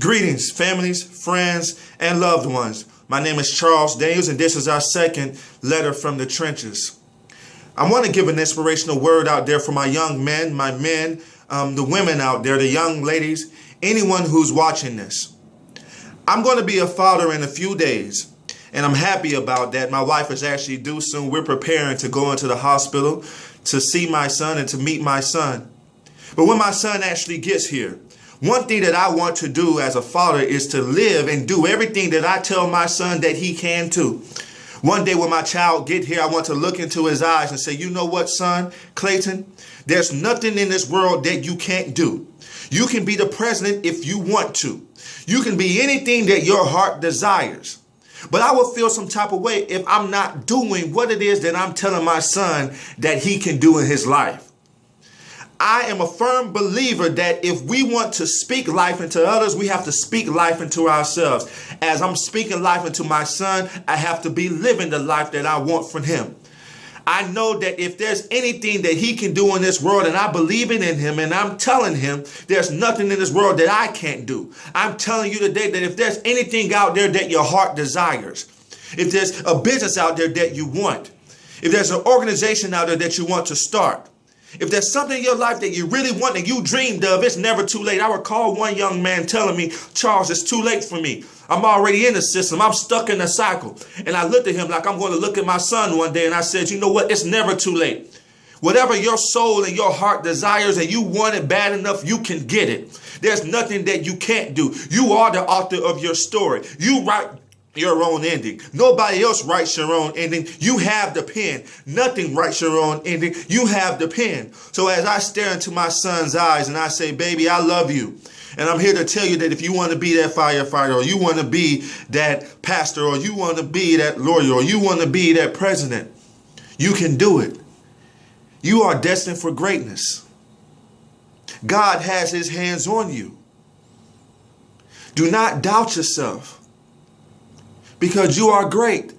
Greetings, families, friends, and loved ones. My name is Charles Daniels, and this is our second letter from the trenches. I want to give an inspirational word out there for my young men, my men, the women out there, the young ladies, anyone who's watching this. I'm going to be a father in a few days, and I'm happy about that. My wife is actually due soon. We're preparing to go into the hospital to see my son and to meet my son. But when my son actually gets here, one thing that I want to do as a father is to live and do everything that I tell my son that he can too. One day when my child get here, I want to look into his eyes and say, you know what, son, Clayton, there's nothing in this world that you can't do. You can be the president if you want to. You can be anything that your heart desires. But I will feel some type of way if I'm not doing what it is that I'm telling my son that he can do in his life. I am a firm believer that if we want to speak life into others, we have to speak life into ourselves. As I'm speaking life into my son, I have to be living the life that I want from him. I know that if there's anything that he can do in this world, and I believe in him, and I'm telling him there's nothing in this world that I can't do. I'm telling you today that if there's anything out there that your heart desires, if there's a business out there that you want, if there's an organization out there that you want to start, if there's something in your life that you really want and you dreamed of, it's never too late. I recall one young man telling me, Charles, it's too late for me. I'm already in the system. I'm stuck in the cycle. And I looked at him like I'm going to look at my son one day, and I said, you know what? It's never too late. Whatever your soul and your heart desires and you want it bad enough, you can get it. There's nothing that you can't do. You are the author of your story. You write your own ending. Nobody else writes your own ending. You have the pen. Nothing writes your own ending. You have the pen. So as I stare into my son's eyes and I say, baby, I love you. And I'm here to tell you that if you want to be that firefighter, or you want to be that pastor, or you want to be that lawyer, or you want to be that president, you can do it. You are destined for greatness. God has his hands on you. Do not doubt yourself, because you are great.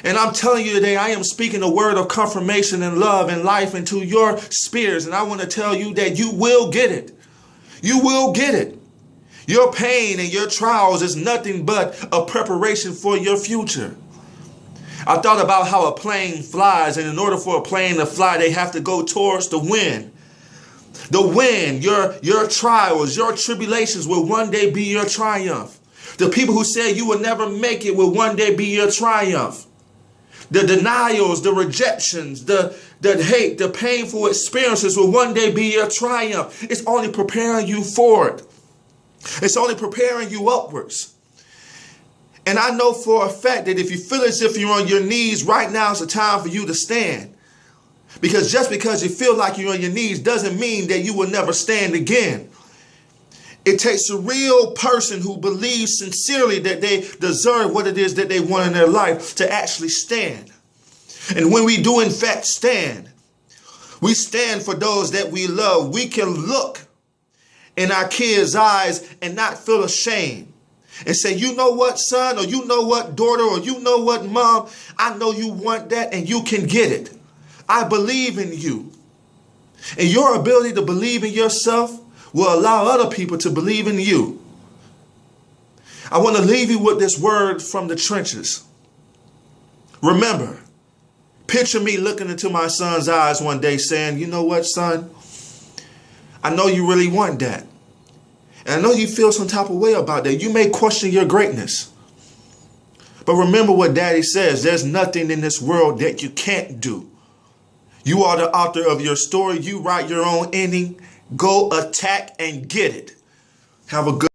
And I'm telling you today, I am speaking a word of confirmation and love and life into your spirits. And I want to tell you that you will get it. You will get it. Your pain and your trials is nothing but a preparation for your future. I thought about how a plane flies, and in order for a plane to fly, they have to go towards the wind. The wind, your trials, your tribulations will one day be your triumph. The people who said you will never make it will one day be your triumph. The denials, the rejections, the hate, the painful experiences will one day be your triumph. It's only preparing you for it. It's only preparing you upwards. And I know for a fact that if you feel as if you're on your knees right now, it's the time for you to stand. Because just because you feel like you're on your knees doesn't mean that you will never stand again. It takes a real person who believes sincerely that they deserve what it is that they want in their life to actually stand. And when we do in fact stand, we stand for those that we love. We can look in our kids' eyes and not feel ashamed and say, you know what, son, or you know what, daughter, or you know what, mom, I know you want that and you can get it. I believe in you. And your ability to believe in yourself will allow other people to believe in you. I want to leave you with this word from the trenches. Remember, picture me looking into my son's eyes one day saying, you know what, son? I know you really want that. And I know you feel some type of way about that. You may question your greatness. But remember what Daddy says. There's nothing in this world that you can't do. You are the author of your story. You write your own ending. Go attack and get it. Have a good